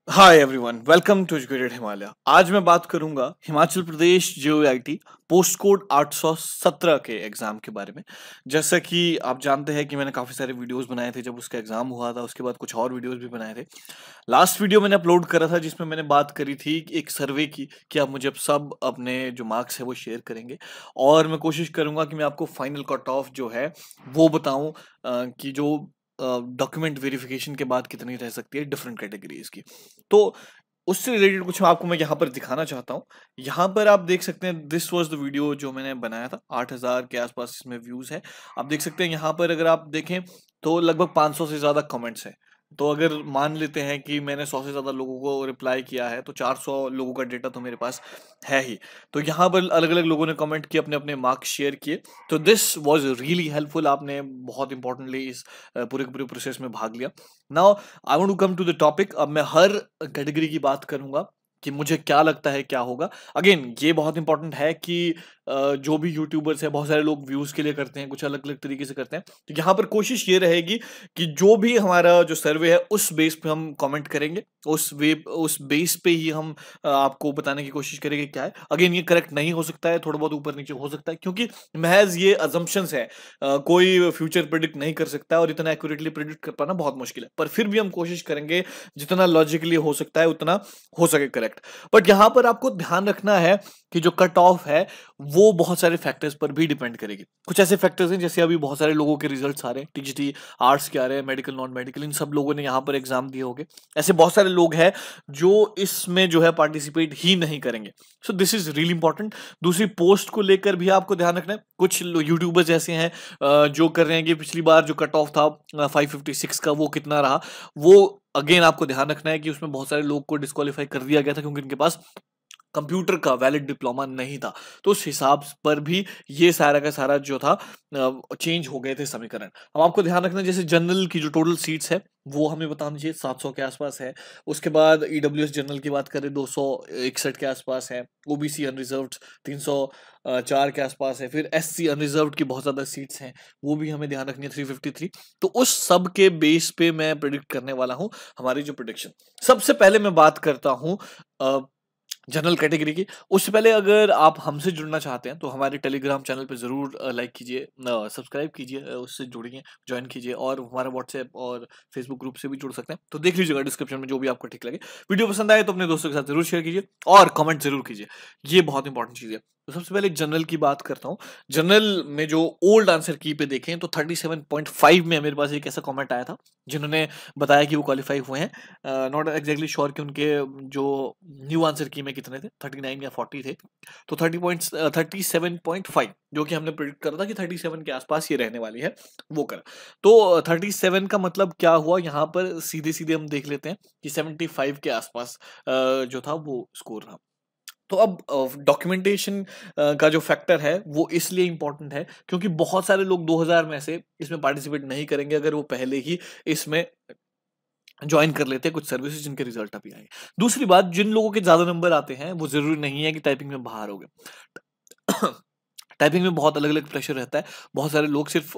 Hi everyone, welcome to educated Himalaya. आज मैं बात करूंगा Himachal Pradesh JEIT post code 817 के एग्जाम के बारे में। जैसा कि आप जानते हैं कि मैंने काफी सारे वीडियोस बनाए थे जब उसका एग्जाम हुआ था। उसके बाद कुछ और वीडियोस भी बनाए थे। लास्ट वीडियो मैंने अपलोड करा था जिसमें मैंने बात करी थी एक सर्वे की कि आप मुझे अब सब अपने जो मार्क्स है वो शेयर करेंगे, और मैं कोशिश करूंगा कि मैं आपको फाइनल कट ऑफ जो है वो बताऊं कि जो डॉक्यूमेंट वेरिफिकेशन के बाद कितनी रह सकती है डिफरेंट कैटेगरीज की। तो उससे रिलेटेड कुछ आपको मैं यहाँ पर दिखाना चाहता हूँ। यहाँ पर आप देख सकते हैं, दिस वाज द वीडियो जो मैंने बनाया था। 8000 के आसपास इसमें व्यूज है। आप देख सकते हैं यहाँ पर अगर आप देखें तो लगभग 500 से ज्यादा कमेंट्स हैं। तो अगर मान लेते हैं कि मैंने 100 से ज्यादा लोगों को रिप्लाई किया है तो 400 लोगों का डेटा तो मेरे पास है ही। तो यहाँ पर अलग अलग लोगों ने कमेंट किए, अपने अपने मार्क्स शेयर किए। तो दिस वाज रियली हेल्पफुल। आपने बहुत इंपॉर्टेंटली इस पूरे के पूरे प्रोसेस में भाग लिया। Now I want to come to the topic. अब मैं हर कैटेगरी की बात करूंगा कि मुझे क्या लगता है क्या होगा। अगेन ये बहुत इंपॉर्टेंट है कि जो भी यूट्यूबर्स है, बहुत सारे लोग व्यूज के लिए करते हैं, कुछ अलग अलग तरीके से करते हैं। तो यहाँ पर कोशिश ये रहेगी कि जो भी हमारा जो सर्वे है उस बेस पे हम कमेंट करेंगे, उस बेस पे ही हम आपको बताने की कोशिश करेंगे क्या है। अगेन ये करेक्ट नहीं हो सकता है, थोड़ा बहुत ऊपर नीचे हो सकता है, क्योंकि महज ये अजम्पशंस है। कोई फ्यूचर प्रिडिक्ट नहीं कर सकता और इतना एक्यूरेटली प्रिडिक्ट कर पाना बहुत मुश्किल है। पर फिर भी हम कोशिश करेंगे जितना लॉजिकली हो सकता है उतना हो सके करेक्ट। बट यहाँ पर आपको ध्यान रखना है कि जो कट ऑफ है वो बहुत सारे फैक्टर्स पर भी डिपेंड करेगी। कुछ ऐसे फैक्टर्स हैं, जैसे अभी बहुत सारे लोगों के रिजल्ट्स आ रहे हैं, टीजीटी आर्ट्स के आ रहे हैं, मेडिकल नॉन मेडिकल, इन सब लोगों ने यहाँ पर एग्जाम दिए होंगे। ऐसे बहुत सारे लोग हैं जो इसमें जो है पार्टिसिपेट ही नहीं करेंगे। So this is really important. दूसरी पोस्ट को लेकर भी आपको ध्यान रखना है। कुछ यूट्यूबर्स ऐसे हैं जो कर रहे हैं कि पिछली बार जो कट ऑफ था 556 का, वो कितना रहा। वो अगेन आपको ध्यान रखना है कि उसमें बहुत सारे लोग को डिस्क्वालीफाई कर दिया गया था क्योंकि उनके पास कंप्यूटर का वैलिड डिप्लोमा नहीं था। तो उस हिसाब पर भी ये सारा का सारा जो था चेंज हो गए थे समीकरण। अब आपको ध्यान रखना, जैसे जनरल की जो टोटल सीट्स है वो हमें बताना चाहिए 700 के आसपास है। उसके बाद ईडब्ल्यूएस जनरल की बात करें 261 के आसपास है। ओबीसी अनरिजर्व्ड 304 के आसपास है। फिर एससी अनरिजर्व्ड की बहुत ज्यादा सीट्स हैं, वो भी हमें ध्यान रखनी है 353। तो उस सब के बेस पे मैं प्रिडिक्ट करने वाला हूँ हमारी जो प्रिडिक्शन। सबसे पहले मैं बात करता हूँ जनरल कैटेगरी की। उससे पहले अगर आप हमसे जुड़ना चाहते हैं तो हमारे टेलीग्राम चैनल पे ज़रूर लाइक कीजिए, सब्सक्राइब कीजिए, उससे जुड़िए, ज्वाइन कीजिए, और हमारा व्हाट्सएप और फेसबुक ग्रुप से भी जुड़ सकते हैं। तो देख लीजिएगा डिस्क्रिप्शन में, जो भी आपको ठीक लगे। वीडियो पसंद आए तो अपने दोस्तों के साथ जरूर शेयर कीजिए और कमेंट जरूर कीजिए, ये बहुत इंपॉर्टेंट चीज़ है। तो सबसे पहले जनरल की बात करता हूँ। जनरल में जो ओल्ड आंसर की पे देखें तो 37.5 में मेरे पास एक ऐसा कमेंट आया था जिन्होंने बताया कि वो क्वालिफाई हुए हैं। नॉट एग्जैक्टली श्योर कि उनके जो न्यू आंसर की में कितने थे, 39 या 40 थे। तो 37.5 जो कि हमने प्रिडिक्ट करा था कि 37 के आसपास ये रहने वाली है, वो करा। तो 37 का मतलब क्या हुआ, यहाँ पर सीधे सीधे हम देख लेते हैं कि 75 के आसपास जो था वो स्कोर रहा। तो अब डॉक्यूमेंटेशन का जो फैक्टर है वो इसलिए इंपॉर्टेंट है क्योंकि बहुत सारे लोग 2000 में से इसमें पार्टिसिपेट नहीं करेंगे अगर वो पहले ही इसमें ज्वाइन कर लेते हैं कुछ सर्विसेज जिनके रिजल्ट अभी आए। दूसरी बात, जिन लोगों के ज्यादा नंबर आते हैं वो जरूरी नहीं है कि टाइपिंग में बाहर हो गए। टाइपिंग में बहुत अलग अलग प्रेशर रहता है। बहुत सारे लोग सिर्फ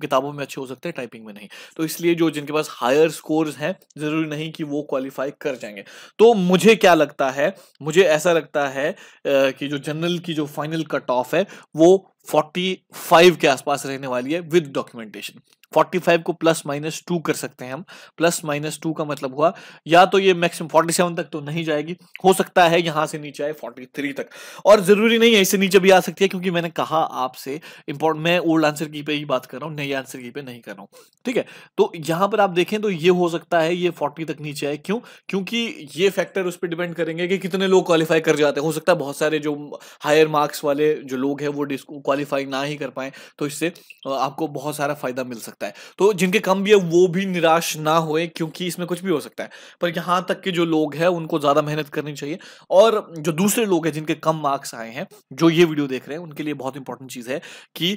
किताबों में अच्छे हो सकते हैं, टाइपिंग में नहीं। तो इसलिए जो जिनके पास हायर स्कोर्स हैं जरूरी नहीं कि वो क्वालिफाई कर जाएंगे। तो मुझे क्या लगता है, मुझे ऐसा लगता है कि जो जनरल की जो फाइनल कट ऑफ है वो 45 के आसपास रहने वाली है विद डॉक्यूमेंटेशन। 45 को +-2 कर सकते हैं हम। +-2 का मतलब हुआ या तो ये मैक्सिमम 47 तक तो नहीं जाएगी, हो सकता है यहाँ से नीचे आए 43 तक, और जरूरी नहीं है इससे नीचे भी आ सकती है, क्योंकि मैंने कहा आपसे इम्पोर्टेंट, मैं ओल्ड आंसर की पे ही बात कर रहा हूँ, नई आंसर की पे नहीं कर रहा हूँ। ठीक है, तो यहाँ पर आप देखें तो ये हो सकता है ये 40 तक नीचे आए। क्यों? क्योंकि ये फैक्टर उस पर डिपेंड करेंगे कि कितने लोग क्वालिफाई कर जाते हैं। हो सकता है बहुत सारे जो हायर मार्क्स वाले जो लोग हैं वो क्वालिफाई ना ही कर पाए, तो इससे आपको बहुत सारा फायदा मिल सकता है। तो जिनके कम भी है वो भी निराश ना होए, क्योंकि इसमें कुछ भी हो सकता है। पर यहाँ तक के जो लोग हैं उनको ज्यादा मेहनत करनी चाहिए। और जो दूसरे लोग हैं जिनके कम मार्क्स आए हैं, जो ये वीडियो देख रहे हैं, उनके लिए बहुत इंपॉर्टेंट चीज है कि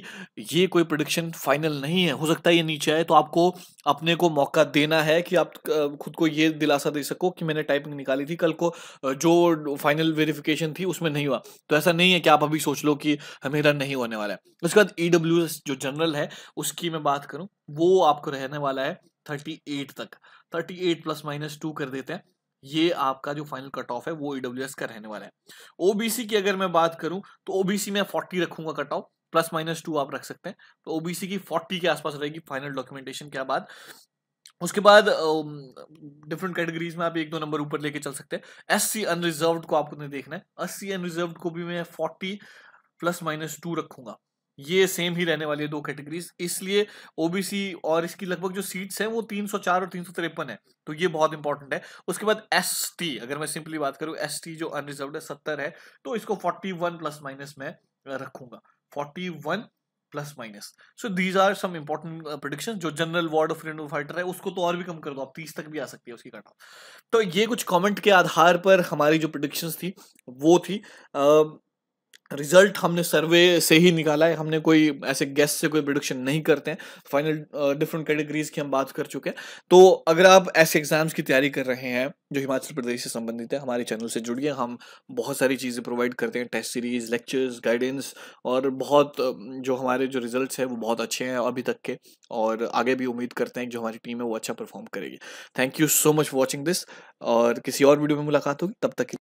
ये कोई प्रेडिक्शन फाइनल नहीं है। हो सकता है ये नीचे आए, तो आपको अपने को मौका देना है कि आप खुद को ये दिलासा दे सको कि मैंने टाइपिंग निकाली थी, कल को जो फाइनल वेरिफिकेशन थी उसमें नहीं हुआ तो ऐसा नहीं है कि आप अभी सोच लो कि मेरा नहीं होने वाला है। उसके बाद ईडब्ल्यूएस जो जनरल है उसकी मैं बात करूं, वो आपको रहने वाला है 38 तक। 38 +-2 कर देते हैं ये आपका जो फाइनल कट ऑफ है वो ईडब्ल्यूएस का रहने वाला है। ओबीसी की अगर मैं बात करूं तो ओबीसी में 40 रखूंगा कट ऑफ, +-2 आप रख सकते हैं। तो ओबीसी की 40 के आसपास रहेगी फाइनल डॉक्यूमेंटेशन के बाद। उसके बाद डिफरेंट कैटेगरीज में आप 1-2 नंबर ऊपर लेके चल सकते हैं। एससी अनरिजर्व्ड को आपको नहीं देखना है। एससी अनरिजर्व्ड को भी मैं 40 +-2 रखूंगा। ये सेम ही रहने वाली है दो कैटेगरीज, इसलिए ओबीसी और इसकी लगभग जो सीट्स हैं वो 304 और 353 है, तो ये बहुत इंपॉर्टेंट है। उसके बाद एसटी, अगर मैं सिंपली बात करूं, एसटी जो अनरिजर्व्ड है 70 है, तो इसको 41 ± में रखूंगा, 41 ±। So these are some important prediction. जो general ward of freedom fighter है उसको तो और भी कम कर दो आप, 30 तक भी आ सकती है उसकी कट ऑफ। तो ये कुछ कमेंट के आधार पर हमारी जो प्रेडिक्शंस थी वो थी। रिजल्ट हमने सर्वे से ही निकाला है, हमने कोई ऐसे गेस से कोई प्रेडिक्शन नहीं करते हैं। फाइनल डिफरेंट कैटेगरीज की हम बात कर चुके हैं। तो अगर आप ऐसे एग्जाम्स की तैयारी कर रहे हैं जो हिमाचल प्रदेश से संबंधित है, हमारे चैनल से जुड़िए। हम बहुत सारी चीज़ें प्रोवाइड करते हैं, टेस्ट सीरीज, लेक्चर्स, गाइडेंस, और बहुत जो हमारे जो रिजल्ट्स हैं वो बहुत अच्छे हैं अभी तक के, और आगे भी उम्मीद करते हैं कि जो हमारी टीम है वो अच्छा परफॉर्म करेगी। Thank you so much for watching this, और किसी और वीडियो में मुलाकात होगी, तब तक